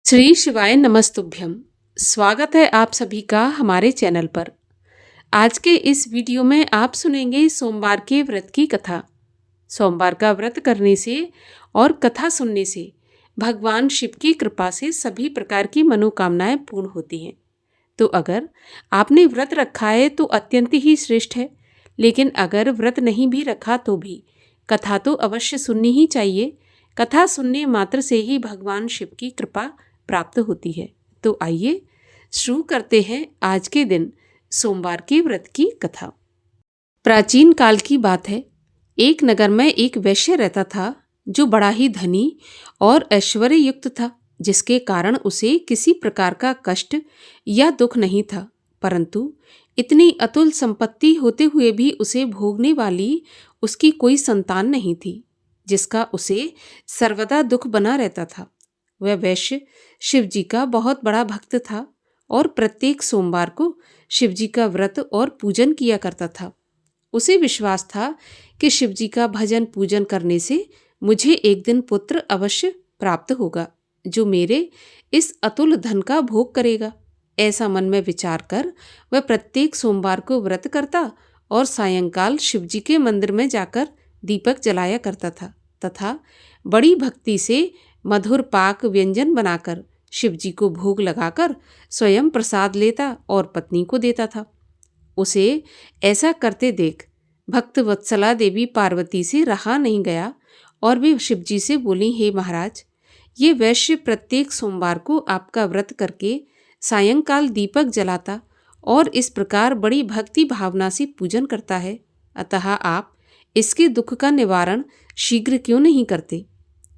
श्री शिवाय नमस्तुभ्यम। स्वागत है आप सभी का हमारे चैनल पर। आज के इस वीडियो में आप सुनेंगे सोमवार के व्रत की कथा। सोमवार का व्रत करने से और कथा सुनने से भगवान शिव की कृपा से सभी प्रकार की मनोकामनाएं पूर्ण होती हैं। तो अगर आपने व्रत रखा है तो अत्यंत ही श्रेष्ठ है, लेकिन अगर व्रत नहीं भी रखा तो भी कथा तो अवश्य सुननी ही चाहिए। कथा सुनने मात्र से ही भगवान शिव की कृपा प्राप्त होती है। तो आइए शुरू करते हैं आज के दिन सोमवार के व्रत की कथा। प्राचीन काल की बात है। एक नगर में एक वैश्य रहता था जो बड़ा ही धनी और ऐश्वर्य युक्त था, जिसके कारण उसे किसी प्रकार का कष्ट या दुख नहीं था। परंतु इतनी अतुल संपत्ति होते हुए भी उसे भोगने वाली उसकी कोई संतान नहीं थी, जिसका उसे सर्वदा दुख बना रहता था। वह वैश्य शिवजी का बहुत बड़ा भक्त था और प्रत्येक सोमवार को शिवजी का व्रत और पूजन किया करता था। उसे विश्वास था कि शिवजी का भजन पूजन करने से मुझे एक दिन पुत्र अवश्य प्राप्त होगा, जो मेरे इस अतुल धन का भोग करेगा। ऐसा मन में विचार कर वह प्रत्येक सोमवार को व्रत करता और सायंकाल शिवजी के मंदिर में जाकर दीपक जलाया करता था तथा बड़ी भक्ति से मधुर पाक व्यंजन बनाकर शिवजी को भोग लगाकर स्वयं प्रसाद लेता और पत्नी को देता था। उसे ऐसा करते देख भक्त वत्सला देवी पार्वती से रहा नहीं गया और वे शिवजी से बोली, हे महाराज, ये वैश्य प्रत्येक सोमवार को आपका व्रत करके सायंकाल दीपक जलाता और इस प्रकार बड़ी भक्ति भावना से पूजन करता है, अतः आप इसके दुख का निवारण शीघ्र क्यों नहीं करते।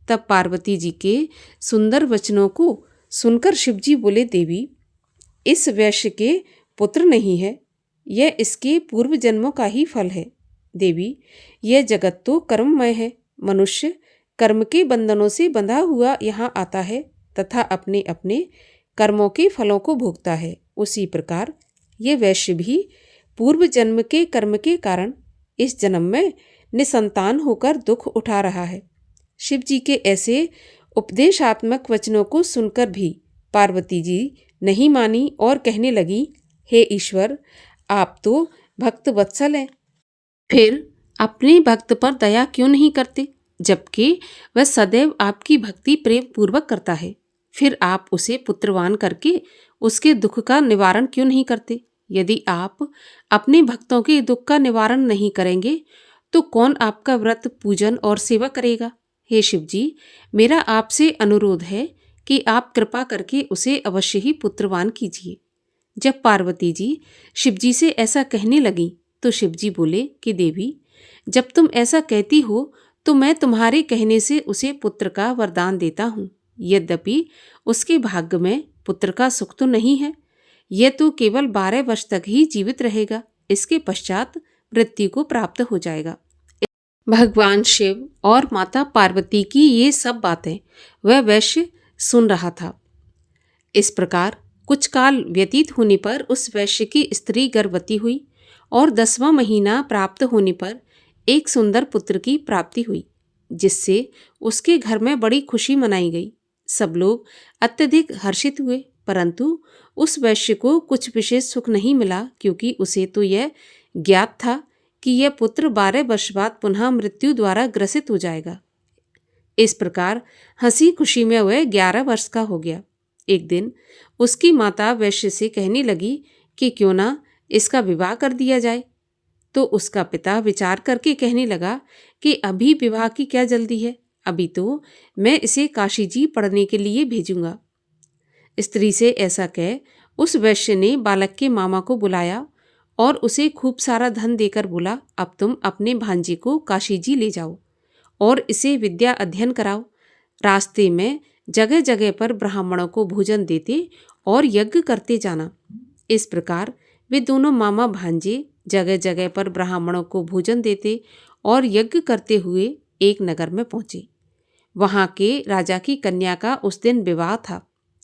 तब पार्वती जी के सुंदर वचनों को सुनकर शिवजी बोले, देवी, इस वैश्य के पुत्र नहीं है, यह इसके पूर्व जन्मों का ही फल है। देवी, यह जगत तो कर्ममय है। मनुष्य कर्म के बंधनों से बंधा हुआ यहाँ आता है तथा अपने अपने कर्मों के फलों को भोगता है। उसी प्रकार यह वैश्य भी पूर्व जन्म के कर्म के कारण इस जन्म में निसंतान होकर दुख उठा रहा है। शिव जी के ऐसे उपदेशात्मक वचनों को सुनकर भी पार्वती जी नहीं मानी और कहने लगी, हे ईश्वर, आप तो भक्त वत्सल हैं, फिर अपने भक्त पर दया क्यों नहीं करते, जबकि वह सदैव आपकी भक्ति प्रेम पूर्वक करता है। फिर आप उसे पुत्रवान करके उसके दुख का निवारण क्यों नहीं करते। यदि आप अपने भक्तों के दुख का निवारण नहीं करेंगे तो कौन आपका व्रत पूजन और सेवा करेगा। हे शिवजी, मेरा आपसे अनुरोध है कि आप कृपा करके उसे अवश्य ही पुत्रवान कीजिए। जब पार्वती जी शिवजी से ऐसा कहने लगी तो शिवजी बोले कि देवी, जब तुम ऐसा कहती हो तो मैं तुम्हारे कहने से उसे पुत्र का वरदान देता हूँ। यद्यपि उसके भाग्य में पुत्र का सुख तो नहीं है, यह तो केवल 12 वर्ष तक ही जीवित रहेगा, इसके पश्चात मृत्यु को प्राप्त हो जाएगा। भगवान शिव और माता पार्वती की ये सब बातें वह वैश्य सुन रहा था। इस प्रकार कुछ काल व्यतीत होने पर उस वैश्य की स्त्री गर्भवती हुई और 10वां महीना प्राप्त होने पर एक सुंदर पुत्र की प्राप्ति हुई, जिससे उसके घर में बड़ी खुशी मनाई गई। सब लोग अत्यधिक हर्षित हुए, परंतु उस वैश्य को कुछ विशेष सुख नहीं मिला, क्योंकि उसे तो यह ज्ञात था कि यह पुत्र 12 वर्ष बाद पुनः मृत्यु द्वारा ग्रसित हो जाएगा। इस प्रकार हंसी खुशी में वह 11 वर्ष का हो गया। एक दिन उसकी माता वैश्य से कहने लगी कि क्यों ना इसका विवाह कर दिया जाए। तो उसका पिता विचार करके कहने लगा कि अभी विवाह की क्या जल्दी है, अभी तो मैं इसे काशी जी पढ़ने के लिए भेजूंगा। स्त्री से ऐसा कह उस वैश्य ने बालक के मामा को बुलाया और उसे खूब सारा धन देकर बोला, अब तुम अपने भांजे को काशी जी ले जाओ और इसे विद्या अध्ययन कराओ। रास्ते में जगह जगह पर ब्राह्मणों को भोजन देते और यज्ञ करते जाना। इस प्रकार वे दोनों मामा भांजे जगह जगह पर ब्राह्मणों को भोजन देते और यज्ञ करते हुए एक नगर में पहुंचे। वहां के राजा की कन्या का उस दिन विवाह था।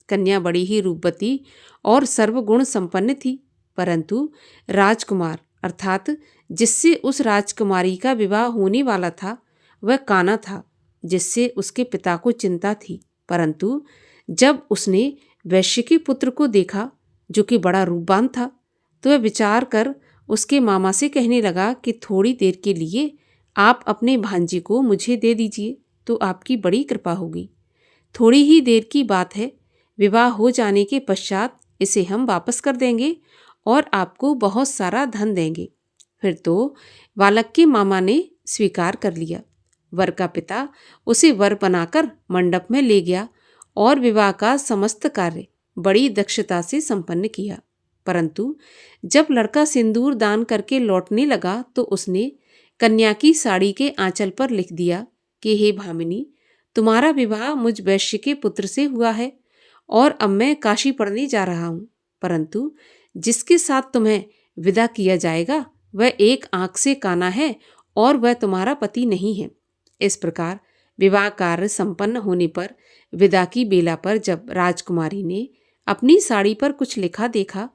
कन्या बड़ी ही रूपवती और सर्वगुण संपन्न थी, परंतु राजकुमार अर्थात जिससे उस राजकुमारी का विवाह होने वाला था वह काना था, जिससे उसके पिता को चिंता थी। परंतु जब उसने वैश्य के पुत्र को देखा जो कि बड़ा रूपवान था, तो वह विचार कर उसके मामा से कहने लगा कि थोड़ी देर के लिए आप अपने भांजे को मुझे दे दीजिए तो आपकी बड़ी कृपा होगी। थोड़ी ही देर की बात है, विवाह हो जाने के पश्चात इसे हम वापस कर देंगे और आपको बहुत सारा धन देंगे। फिर तो बालक के मामा ने स्वीकार कर लिया। वर का पिता उसे वर बनाकर मंडप में ले गया और विवाह का समस्त कार्य बड़ी दक्षता से संपन्न किया। परंतु जब लड़का सिंदूर दान करके लौटने लगा तो उसने कन्या की साड़ी के आंचल पर लिख दिया कि हे भामिनी, तुम्हारा विवाह मुझ वैश्य के पुत्र से हुआ है और अब मैं काशी पढ़ने जा रहा हूँ, परंतु जिसके साथ तुम्हें विदा किया जाएगा वह एक आंख से काना है और वह तुम्हारा पति नहीं है। इस प्रकार विवाह कार्य संपन्न होने पर विदा की बेला पर जब राजकुमारी ने अपनी साड़ी पर कुछ लिखा देखा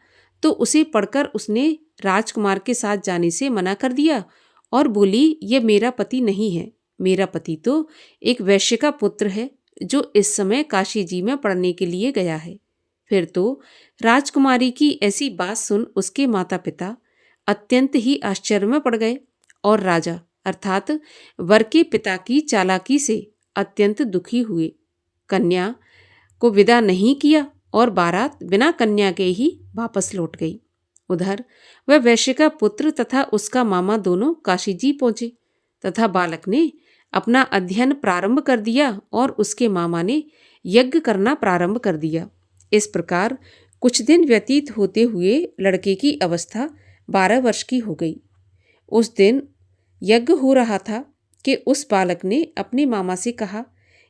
तो उसे पढ़कर उसने राजकुमार के साथ जाने से मना कर दिया और बोली, यह मेरा पति नहीं है, मेरा पति तो एक वैश्य का पुत्र है जो इस समय काशी जी में पढ़ने के लिए गया है। फिर तो राजकुमारी की ऐसी बात सुन उसके माता पिता अत्यंत ही आश्चर्य में पड़ गए और राजा अर्थात वर के पिता की चालाकी से अत्यंत दुखी हुए। कन्या को विदा नहीं किया और बारात बिना कन्या के ही वापस लौट गई। उधर वह वैश्य का पुत्र तथा उसका मामा दोनों काशी जी पहुंचे तथा बालक ने अपना अध्ययन प्रारंभ कर दिया और उसके मामा ने यज्ञ करना प्रारंभ कर दिया। इस प्रकार कुछ दिन व्यतीत होते हुए लड़के की अवस्था 12 वर्ष की हो गई। उस दिन यज्ञ हो रहा था कि उस बालक ने अपने मामा से कहा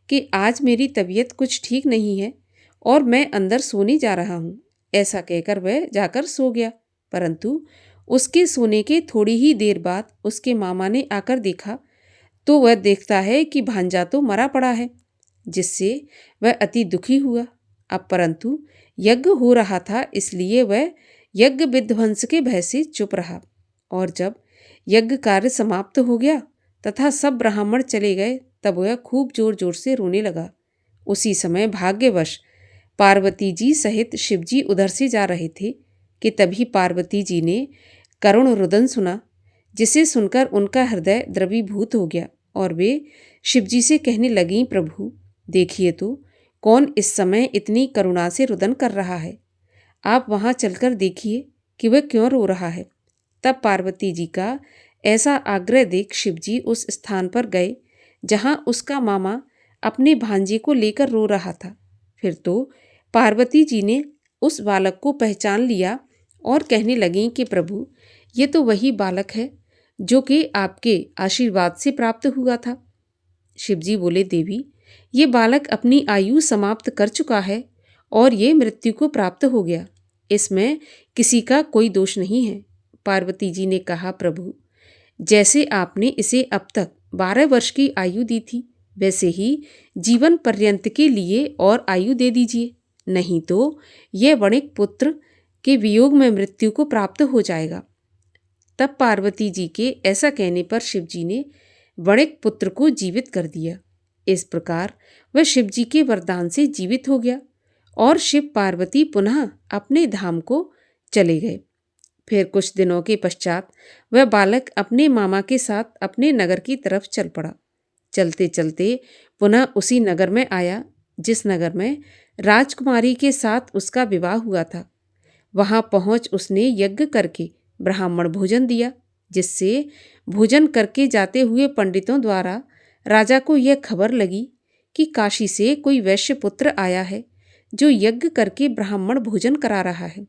कि आज मेरी तबीयत कुछ ठीक नहीं है और मैं अंदर सोने जा रहा हूँ। ऐसा कहकर वह जाकर सो गया, परंतु उसके सोने के थोड़ी ही देर बाद उसके मामा ने आकर देखा तो वह देखता है कि भांजा तो मरा पड़ा है, जिससे वह अति दुखी हुआ। अब परंतु यज्ञ हो रहा था इसलिए वह यज्ञ विध्वंस के भय से चुप रहा और जब यज्ञ कार्य समाप्त हो गया तथा सब ब्राह्मण चले गए तब वह खूब जोर जोर से रोने लगा। उसी समय भाग्यवश पार्वती जी सहित शिवजी उधर से जा रहे थे कि तभी पार्वती जी ने करुण रुदन सुना, जिसे सुनकर उनका हृदय द्रवीभूत हो गया और वे शिवजी से कहने लगीं, प्रभु देखिए तो कौन इस समय इतनी करुणा से रुदन कर रहा है, आप वहाँ चलकर देखिए कि वह क्यों रो रहा है। तब पार्वती जी का ऐसा आग्रह देख शिवजी उस स्थान पर गए जहाँ उसका मामा अपने भांजे को लेकर रो रहा था। फिर तो पार्वती जी ने उस बालक को पहचान लिया और कहने लगीं कि प्रभु ये तो वही बालक है जो कि आपके आशीर्वाद से प्राप्त हुआ था। शिवजी बोले, देवी ये बालक अपनी आयु समाप्त कर चुका है और ये मृत्यु को प्राप्त हो गया, इसमें किसी का कोई दोष नहीं है। पार्वती जी ने कहा, प्रभु जैसे आपने इसे अब तक 12 वर्ष की आयु दी थी वैसे ही जीवन पर्यंत के लिए और आयु दे दीजिए, नहीं तो यह वणिक पुत्र के वियोग में मृत्यु को प्राप्त हो जाएगा। तब पार्वती जी के ऐसा कहने पर शिवजी ने वणिक पुत्र को जीवित कर दिया। इस प्रकार वह शिवजी के वरदान से जीवित हो गया और शिव पार्वती पुनः अपने धाम को चले गए। फिर कुछ दिनों के पश्चात वह बालक अपने मामा के साथ अपने नगर की तरफ चल पड़ा। चलते चलते पुनः उसी नगर में आया जिस नगर में राजकुमारी के साथ उसका विवाह हुआ था। वहां पहुंच उसने यज्ञ करके ब्राह्मण भोजन दिया, जिससे भोजन करके जाते हुए पंडितों द्वारा राजा को यह खबर लगी कि काशी से कोई वैश्य पुत्र आया है जो यज्ञ करके ब्राह्मण भोजन करा रहा है।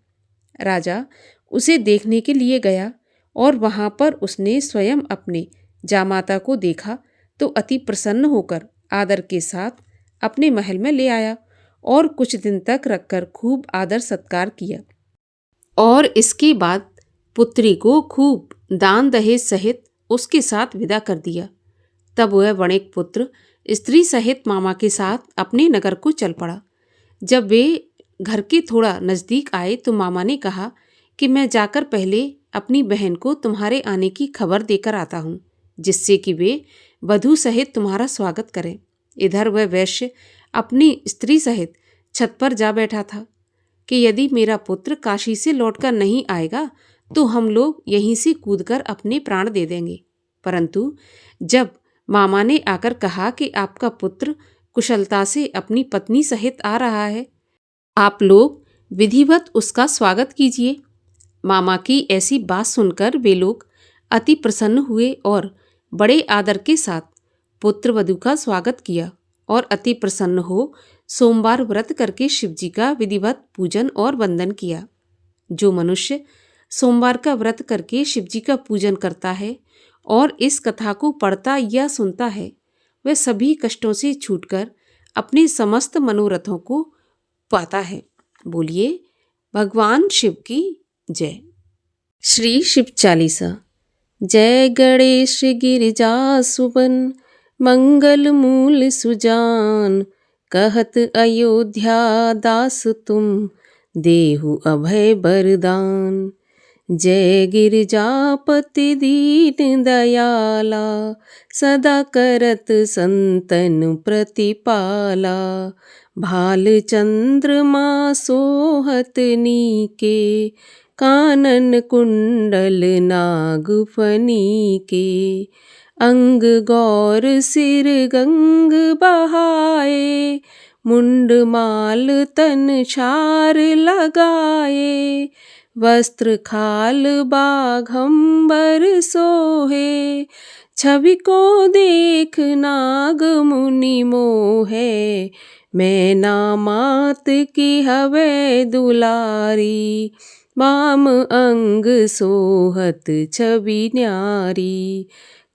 राजा उसे देखने के लिए गया और वहां पर उसने स्वयं अपने जामाता को देखा तो अति प्रसन्न होकर आदर के साथ अपने महल में ले आया और कुछ दिन तक रखकर खूब आदर सत्कार किया और इसके बाद पुत्री को खूब दान दहेज सहित उसके साथ विदा कर दिया। तब वह वणिक पुत्र स्त्री सहित मामा के साथ अपने नगर को चल पड़ा। जब वे घर के थोड़ा नज़दीक आए तो मामा ने कहा कि मैं जाकर पहले अपनी बहन को तुम्हारे आने की खबर देकर आता हूँ, जिससे कि वे वधू सहित तुम्हारा स्वागत करें। इधर वह वैश्य अपनी स्त्री सहित छत पर जा बैठा था कि यदि मेरा पुत्र काशी से लौटकर नहीं आएगा तो हम लोग यहीं से कूदकर अपने प्राण दे देंगे। परंतु जब मामा ने आकर कहा कि आपका पुत्र कुशलता से अपनी पत्नी सहित आ रहा है, आप लोग विधिवत उसका स्वागत कीजिए। मामा की ऐसी बात सुनकर वे लोग अति प्रसन्न हुए और बड़े आदर के साथ पुत्रवधू का स्वागत किया और अति प्रसन्न हो सोमवार व्रत करके शिवजी का विधिवत पूजन और वंदन किया। जो मनुष्य सोमवार का व्रत करके शिवजी का पूजन करता है और इस कथा को पढ़ता या सुनता है, वह सभी कष्टों से छूटकर अपने समस्त मनोरथों को पाता है। बोलिए भगवान शिव की जय। श्री शिव चालीसा। जय गणेश गिरिजा सुबन, मंगल मूल सुजान, कहत अयोध्या दास तुम, देहु अभय बरदान। जय गिरिजापति दीन दयाला, सदा करत संतन प्रतिपाला। भाल चंद्रमा सोहत नीके, कानन कुंडल नागफनी के। अंग गौर सिर गंग बहाए, मुंड माल तन छार लगाए। वस्त्र खाल बाघंबर सोहे, छवि को देख नाग मुनि मोहे। मैना मात की हवे दुलारी, वाम अंग सोहत छवि न्यारी।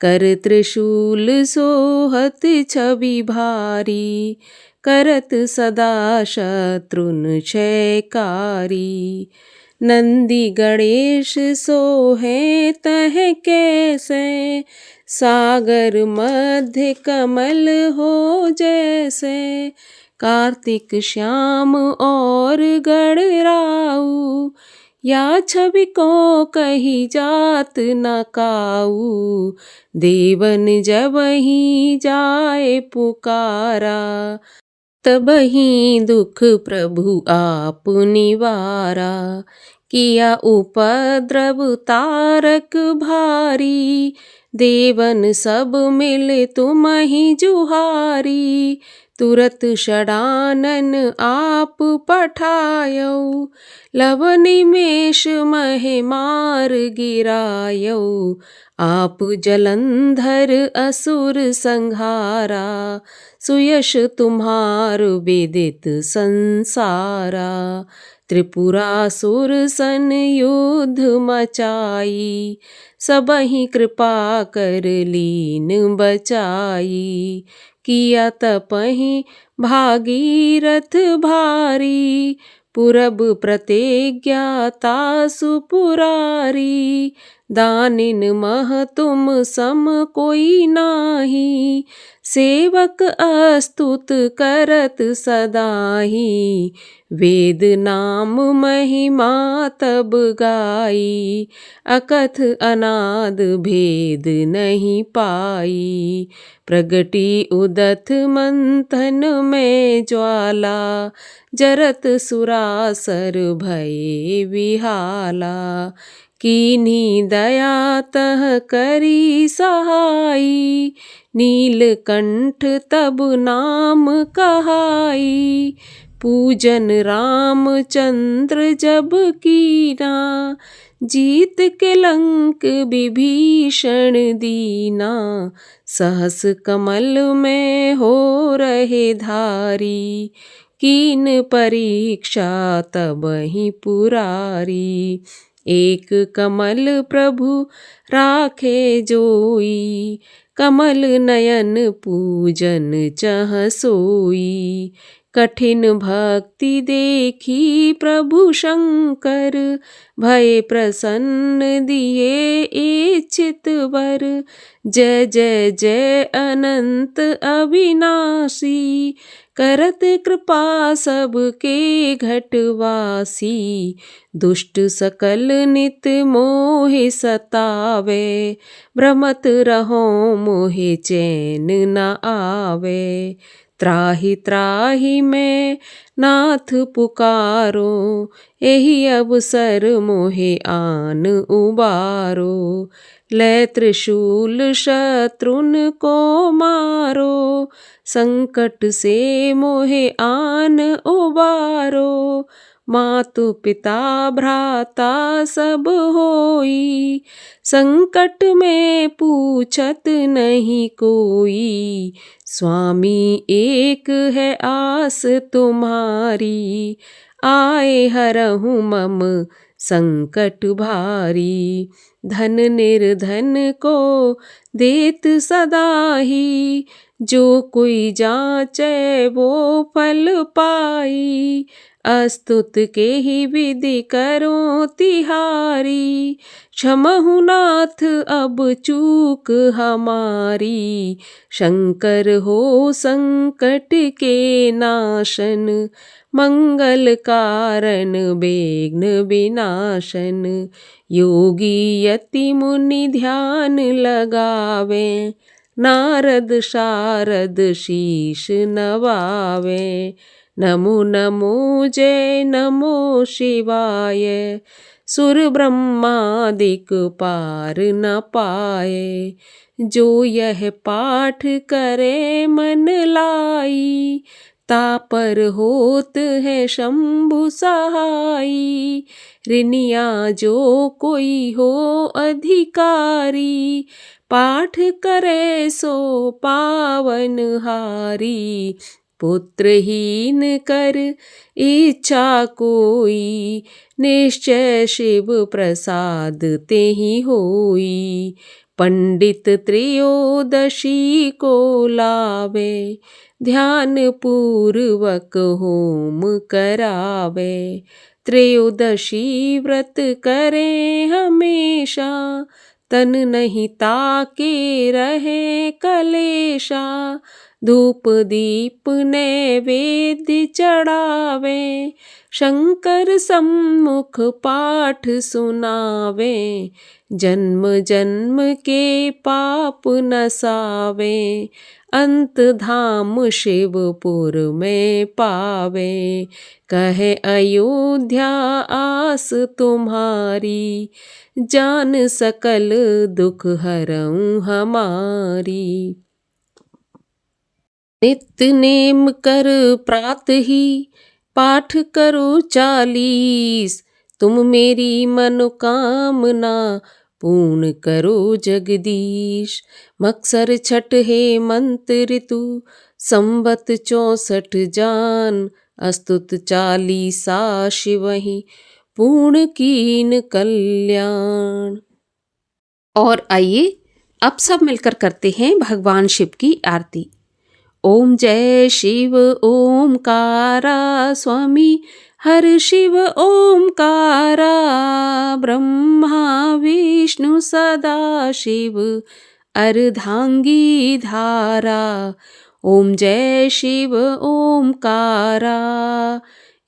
कर त्रिशूल सोहत छवि भारी, करत सदा शत्रुन क्षयकारी। नंदी गणेश सोहे तह कैसे, सागर मध्य कमल हो जैसे। कार्तिक श्याम और गणराऊ, या छवि को कही जात न काऊ। देवन जब ही जाए पुकारा, तब ही दुख प्रभु आप निवारा। किया उपद्रव तारक भारी, देवन सब मिले तुम ही जुहारी। तुरत षडानन आप पठायो, लव निमेष महे मार गिरायो। आप जलंधर असुर संहारा, सुयश तुम्हार विदित संसारा। त्रिपुरासुर सन युद्ध मचाई, सबहि कृपा कर लीन बचाई। किया तपहि भागीरथ भारी, पुरब प्रतिज्ञा तासु पुरारी। दानिन मह तुम सम कोई नाही, सेवक अस्तुत करत सदाही। वेद नाम महिमा तब गाई, अकथ अनाद भेद नहीं पाई। प्रगटी उदथ मंथन में ज्वाला, जरत सुरासर भये विहाला। कीन्ही दया तह करी सहाई, नीलकंठ तब नाम कहाई। पूजन रामचंद्र जब कीना, जीत के लंक विभीषण दीना। सहस कमल में हो रहे धारी, कीन परीक्षा तब ही पुरारी। एक कमल प्रभु राखे जोई, कमल नयन पूजन चह सोई। कठिन भक्ति देखी प्रभु शंकर, भय प्रसन्न दिए इच्छित वर। जय जय जय अनंत अविनाशी, करत कृपा सबके घटवासी। दुष्ट सकल नित मोहि सतावे, भ्रमत रहो मोहि चैन न आवे। त्राहि त्राहि मैं नाथ पुकारो, एहि अवसर मोहे आन उबारो। लै त्रिशूल शत्रुन को मारो, संकट से मोहे आन उबारो। मातु पिता भ्राता सब होई, संकट में पूछत नहीं कोई। स्वामी एक है आस तुम्हारी, आए हरहु मम संकट भारी। धन निर्धन को देत सदाही, जो कोई जांचे वो फल पाई। अस्तुत के ही विधि करो तिहारी, क्षमहु नाथ अब चूक हमारी। शंकर हो संकट के नाशन, मंगल कारण विघ्न विनाशन। योगी यति मुनि ध्यान लगावे, नारद शारद शीश नवावे। नमो नमो जय नमो शिवाय, सुर ब्रह्मादिक पार न पाए। जो यह पाठ करे मन लाई, तापर होत है शंभु सहाई। ऋनिया जो कोई हो अधिकारी, पाठ करे सो पावन हारी। पुत्रहीन कर इच्छा कोई, निश्चय शिव प्रसाद तेहि होई। पंडित त्रयोदशी को लावे, ध्यान पूर्वक होम करावे। त्रयोदशी व्रत करे हमेशा, तन नहीं ताके रहे कलेशा। धूप दीप नैवेद्य चढ़ावे, शंकर सम्मुख पाठ सुनावे। जन्म जन्म के पाप नसावे, अंत धाम शिवपुर में पावे। कहे अयोध्या आस तुम्हारी, जान सकल दुख हरऊँ हमारी। नित्य नेम कर प्रात ही, पाठ करो 40। तुम मेरी मनोकामना पूर्ण करो जगदीश। मक्सर छठ हेमंत ऋतु, संवत 64 जान। अस्तुत 40 शिवहि, पूर्ण कीन कल्याण। और आइए अब सब मिलकर करते हैं भगवान शिव की आरती। ओम जय शिव ओमकारा, स्वामी हर शिव ओमकारा। ब्रह्मा विष्णु सदा शिव, अर्धांगी धारा। ओम जय शिव ओमकारा,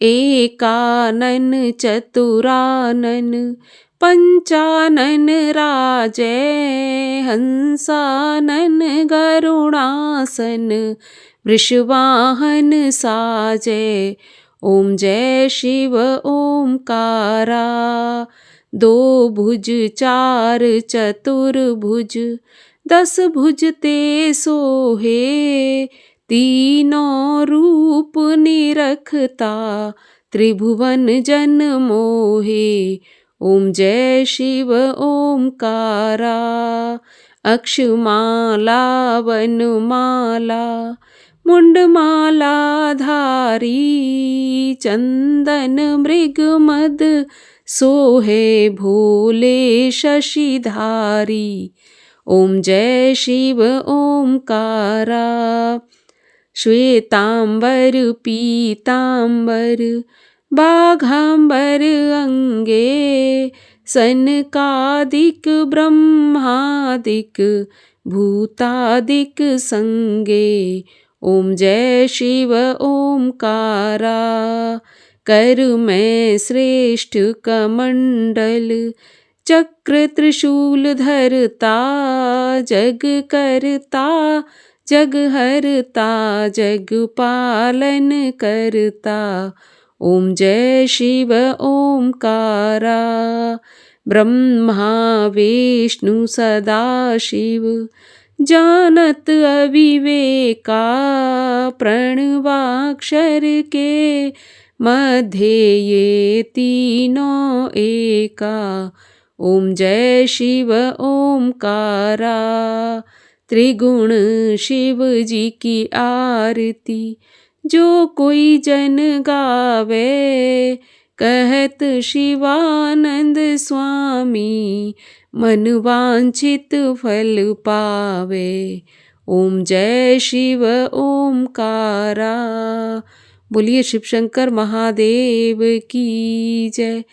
एकानन चतुरानन। पंचानन राजै, हंसानन गरुणासन। वृषवाहन साजै, ओम जय शिव ओमकारा। 2 भुज 4 चतुर्भुज, 10 भुज ते सोहे। तीनों रूप निरखता, त्रिभुवन जन मोहे। ओम जय शिव ओमकारा। अक्षमाला वनमाला, मुंडमाला धारी। चंदन मृग मद सोहे, भोले शशिधारी। ओम जय शिव ओमकारा। श्वेतांबर पीतांबर, बाघांबर अंगे। सनकादिक ब्रह्मादिक, भूतादिक संगे। ओम जय शिव ओमकारा। कर मैं श्रेष्ठ कमंडल, चक्र त्रिशूल धरता। जग करता जग हरता जग पालन करता। ओम जय शिव ओमकारा। ब्रह्मा विष्णु सदा शिव जानत अविवेका। प्रणवाक्षर के मध्य ये तीनों एका। ओम जय शिव ओमकारा। त्रिगुण शिव जी की आरती जो कोई जन गावे। कहत शिवानंद स्वामी मन वांछित फल पावे। ओम जय शिव ओमकारा। बोलिए शिव शंकर महादेव की जय।